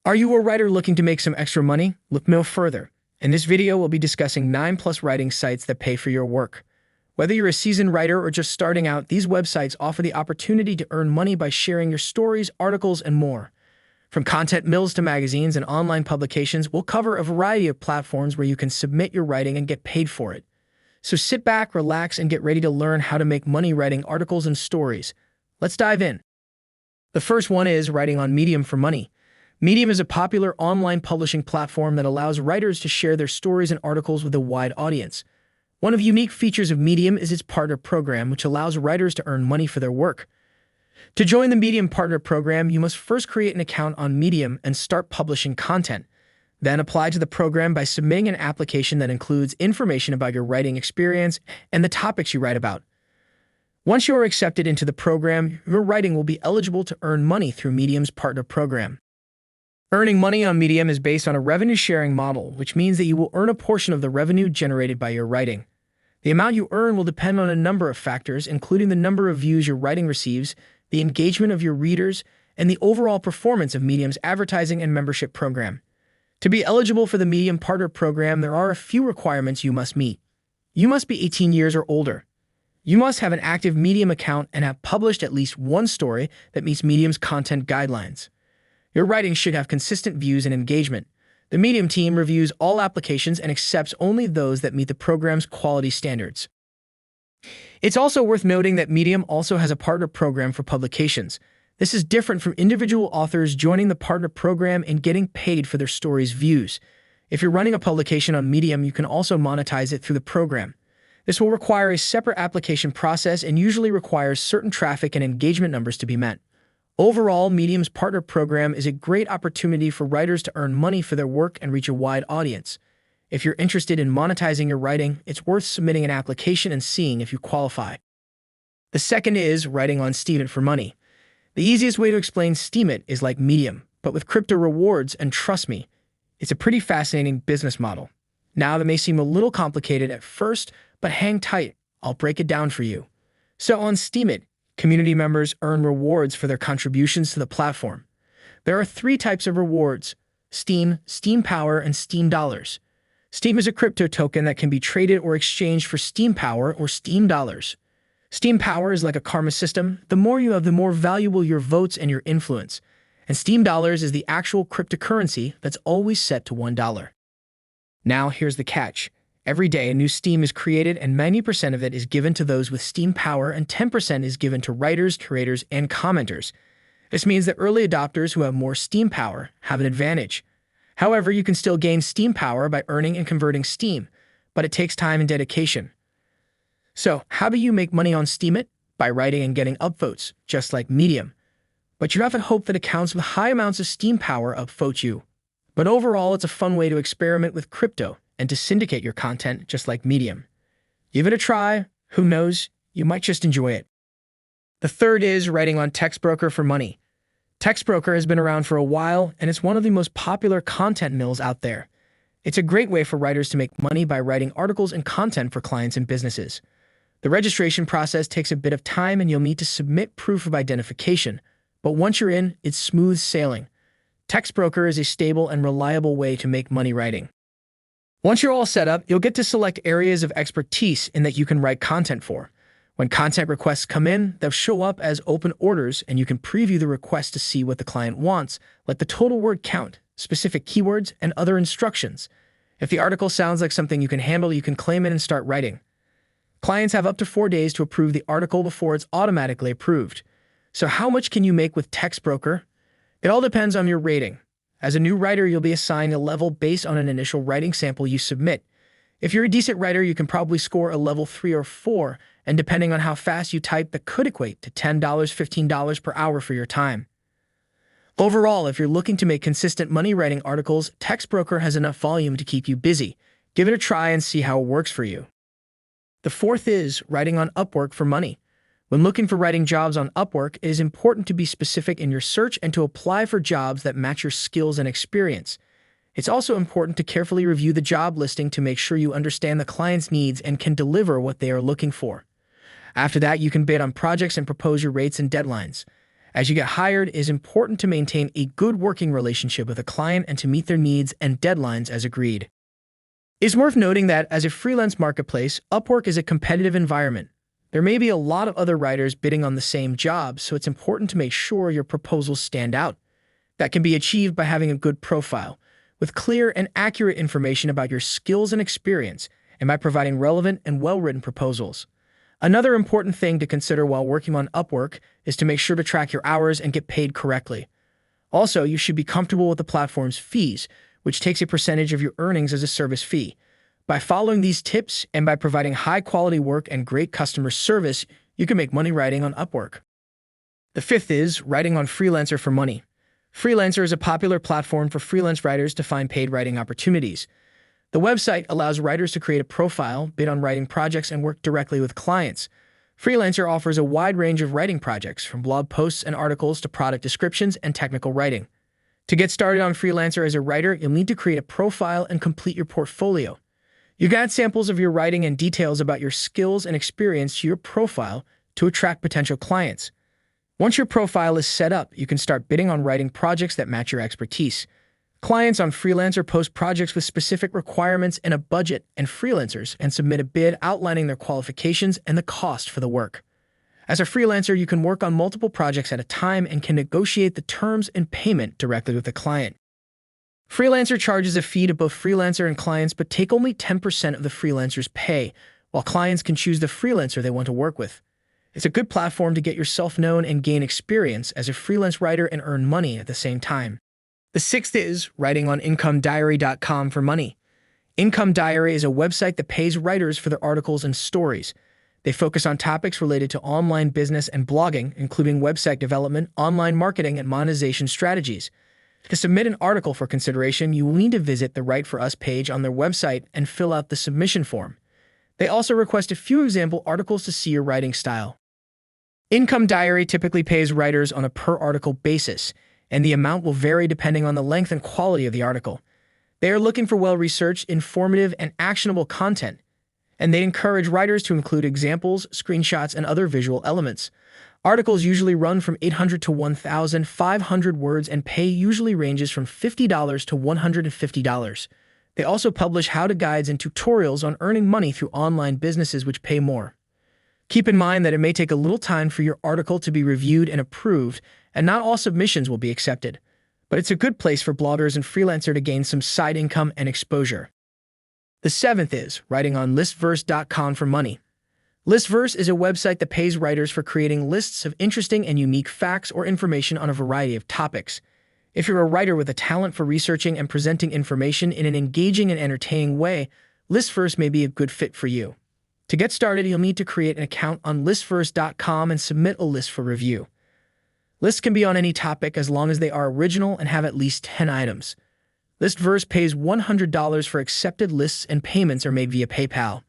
Are you a writer looking to make some extra money? Look no further. In this video, we'll be discussing 9+ writing sites that pay for your work. Whether you're a seasoned writer or just starting out, these websites offer the opportunity to earn money by sharing your stories, articles, and more. From content mills to magazines and online publications, we'll cover a variety of platforms where you can submit your writing and get paid for it. So sit back, relax, and get ready to learn how to make money writing articles and stories. Let's dive in. The first one is writing on Medium for money. Medium is a popular online publishing platform that allows writers to share their stories and articles with a wide audience. One of the unique features of Medium is its partner program, which allows writers to earn money for their work. To join the Medium partner program, you must first create an account on Medium and start publishing content. Then apply to the program by submitting an application that includes information about your writing experience and the topics you write about. Once you are accepted into the program, your writing will be eligible to earn money through Medium's partner program. Earning money on Medium is based on a revenue-sharing model, which means that you will earn a portion of the revenue generated by your writing. The amount you earn will depend on a number of factors, including the number of views your writing receives, the engagement of your readers, and the overall performance of Medium's advertising and membership program. To be eligible for the Medium Partner Program, there are a few requirements you must meet. You must be 18 years or older. You must have an active Medium account and have published at least one story that meets Medium's content guidelines. Your writing should have consistent views and engagement. The Medium team reviews all applications and accepts only those that meet the program's quality standards. It's also worth noting that Medium also has a partner program for publications. This is different from individual authors joining the partner program and getting paid for their stories' views. If you're running a publication on Medium, you can also monetize it through the program. This will require a separate application process and usually requires certain traffic and engagement numbers to be met. Overall, Medium's partner program is a great opportunity for writers to earn money for their work and reach a wide audience. If you're interested in monetizing your writing, it's worth submitting an application and seeing if you qualify. The second is writing on Steemit for money. The easiest way to explain Steemit is like Medium, but with crypto rewards, and trust me, it's a pretty fascinating business model. Now, that may seem a little complicated at first, but hang tight, I'll break it down for you. So on Steemit, community members earn rewards for their contributions to the platform. There are 3 types of rewards: Steem, Steem Power, and Steem Dollars. Steem is a crypto token that can be traded or exchanged for Steem Power or Steem Dollars. Steem Power is like a karma system. The more you have, the more valuable your votes and your influence. And Steem Dollars is the actual cryptocurrency that's always set to $1. Now, here's the catch. Every day, a new Steem is created, and 90% of it is given to those with Steem Power, and 10% is given to writers, curators, and commenters. This means that early adopters who have more Steem Power have an advantage. However, you can still gain Steem Power by earning and converting Steem, but it takes time and dedication. So, how do you make money on Steemit? By writing and getting upvotes, just like Medium. But you have to hope that accounts with high amounts of Steem Power upvote you. But overall, it's a fun way to experiment with crypto and to syndicate your content just like Medium. Give it a try. Who knows? You might just enjoy it. The third is writing on Textbroker for money. Textbroker has been around for a while, and it's one of the most popular content mills out there. It's a great way for writers to make money by writing articles and content for clients and businesses. The registration process takes a bit of time, and you'll need to submit proof of identification. But once you're in, it's smooth sailing. Textbroker is a stable and reliable way to make money writing. Once you're all set up, you'll get to select areas of expertise in that you can write content for. When content requests come in, they'll show up as open orders, and you can preview the request to see what the client wants, like the total word count, specific keywords, and other instructions. If the article sounds like something you can handle, you can claim it and start writing. Clients have up to 4 days to approve the article before it's automatically approved. So how much can you make with Textbroker? It all depends on your rating. As a new writer, you'll be assigned a level based on an initial writing sample you submit. If you're a decent writer, you can probably score a level 3 or 4, and depending on how fast you type, that could equate to $10, $15 per hour for your time. Overall, if you're looking to make consistent money writing articles, Textbroker has enough volume to keep you busy. Give it a try and see how it works for you. The fourth is writing on Upwork for money. When looking for writing jobs on Upwork, it is important to be specific in your search and to apply for jobs that match your skills and experience. It's also important to carefully review the job listing to make sure you understand the client's needs and can deliver what they are looking for. After that, you can bid on projects and propose your rates and deadlines. As you get hired, it is important to maintain a good working relationship with a client and to meet their needs and deadlines as agreed. It's worth noting that as a freelance marketplace, Upwork is a competitive environment. There may be a lot of other writers bidding on the same job, so it's important to make sure your proposals stand out. That can be achieved by having a good profile, with clear and accurate information about your skills and experience, and by providing relevant and well-written proposals. Another important thing to consider while working on Upwork is to make sure to track your hours and get paid correctly. Also, you should be comfortable with the platform's fees, which takes a percentage of your earnings as a service fee. By following these tips and by providing high-quality work and great customer service, you can make money writing on Upwork. The fifth is writing on Freelancer for money. Freelancer is a popular platform for freelance writers to find paid writing opportunities. The website allows writers to create a profile, bid on writing projects, and work directly with clients. Freelancer offers a wide range of writing projects, from blog posts and articles to product descriptions and technical writing. To get started on Freelancer as a writer, you'll need to create a profile and complete your portfolio. You can add samples of your writing and details about your skills and experience to your profile to attract potential clients. Once your profile is set up, you can start bidding on writing projects that match your expertise. Clients on Freelancer post projects with specific requirements and a budget, and freelancers and submit a bid outlining their qualifications and the cost for the work. As a freelancer, you can work on multiple projects at a time and can negotiate the terms and payment directly with the client. Freelancer charges a fee to both freelancer and clients, but take only 10% of the freelancer's pay, while clients can choose the freelancer they want to work with. It's a good platform to get yourself known and gain experience as a freelance writer and earn money at the same time. The sixth is writing on IncomeDiary.com for money. Income Diary is a website that pays writers for their articles and stories. They focus on topics related to online business and blogging, including website development, online marketing, and monetization strategies. To submit an article for consideration, you will need to visit the Write For Us page on their website and fill out the submission form. They also request a few example articles to see your writing style. Income Diary typically pays writers on a per-article basis, and the amount will vary depending on the length and quality of the article. They are looking for well-researched, informative, and actionable content, and they encourage writers to include examples, screenshots, and other visual elements. Articles usually run from 800 to 1,500 words, and pay usually ranges from $50 to $150. They also publish how-to guides and tutorials on earning money through online businesses which pay more. Keep in mind that it may take a little time for your article to be reviewed and approved, and not all submissions will be accepted. But it's a good place for bloggers and freelancers to gain some side income and exposure. The seventh is writing on Listverse.com for money. Listverse is a website that pays writers for creating lists of interesting and unique facts or information on a variety of topics. If you're a writer with a talent for researching and presenting information in an engaging and entertaining way, Listverse may be a good fit for you. To get started, you'll need to create an account on Listverse.com and submit a list for review. Lists can be on any topic as long as they are original and have at least 10 items. Listverse pays $100 for accepted lists, and payments are made via PayPal.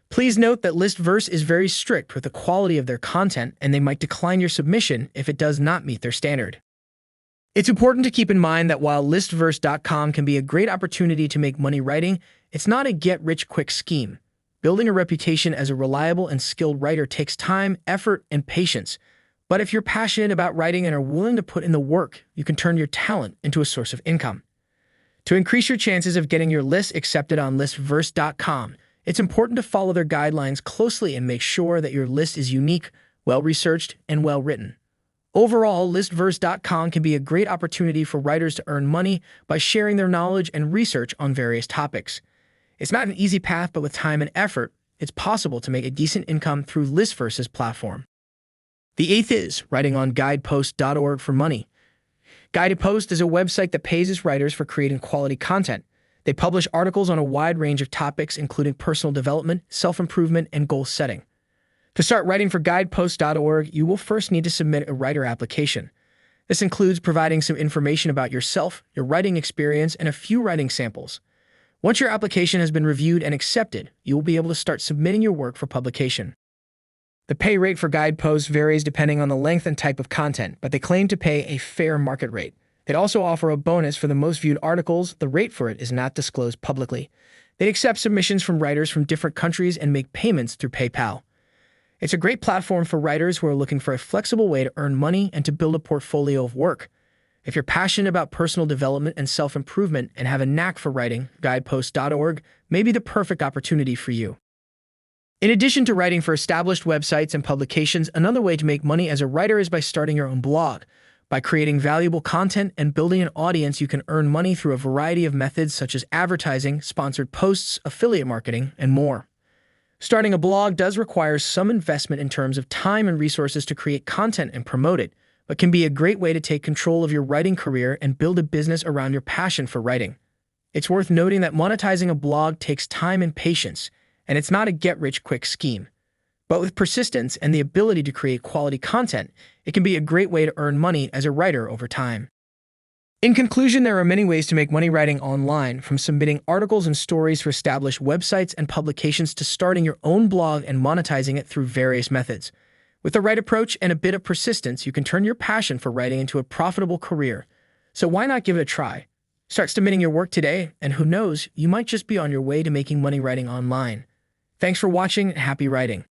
Please note that Listverse is very strict with the quality of their content, and they might decline your submission if it does not meet their standard. It's important to keep in mind that while Listverse.com can be a great opportunity to make money writing, it's not a get-rich-quick scheme. Building a reputation as a reliable and skilled writer takes time, effort, and patience. But if you're passionate about writing and are willing to put in the work, you can turn your talent into a source of income. To increase your chances of getting your list accepted on Listverse.com, it's important to follow their guidelines closely and make sure that your list is unique, well-researched, and well-written. Overall, Listverse.com can be a great opportunity for writers to earn money by sharing their knowledge and research on various topics. It's not an easy path, but with time and effort, it's possible to make a decent income through Listverse's platform. The eighth is writing on Guidepost.org for money. Guidepost is a website that pays its writers for creating quality content. They publish articles on a wide range of topics, including personal development, self-improvement, and goal setting. To start writing for Guidepost.org, you will first need to submit a writer application. This includes providing some information about yourself, your writing experience, and a few writing samples. Once your application has been reviewed and accepted, you will be able to start submitting your work for publication. The pay rate for Guidepost varies depending on the length and type of content, but they claim to pay a fair market rate. They'd also offer a bonus for the most viewed articles. The rate for it is not disclosed publicly. They accept submissions from writers from different countries and make payments through PayPal. It's a great platform for writers who are looking for a flexible way to earn money and to build a portfolio of work. If you're passionate about personal development and self-improvement and have a knack for writing, Guidepost.org may be the perfect opportunity for you. In addition to writing for established websites and publications, another way to make money as a writer is by starting your own blog. By creating valuable content and building an audience, you can earn money through a variety of methods such as advertising, sponsored posts, affiliate marketing, and more. Starting a blog does require some investment in terms of time and resources to create content and promote it, but can be a great way to take control of your writing career and build a business around your passion for writing. It's worth noting that monetizing a blog takes time and patience, and it's not a get-rich-quick scheme. But with persistence and the ability to create quality content, it can be a great way to earn money as a writer over time. In conclusion, there are many ways to make money writing online, from submitting articles and stories for established websites and publications to starting your own blog and monetizing it through various methods. With the right approach and a bit of persistence, you can turn your passion for writing into a profitable career. So why not give it a try? Start submitting your work today, and who knows, you might just be on your way to making money writing online. Thanks for watching, and happy writing.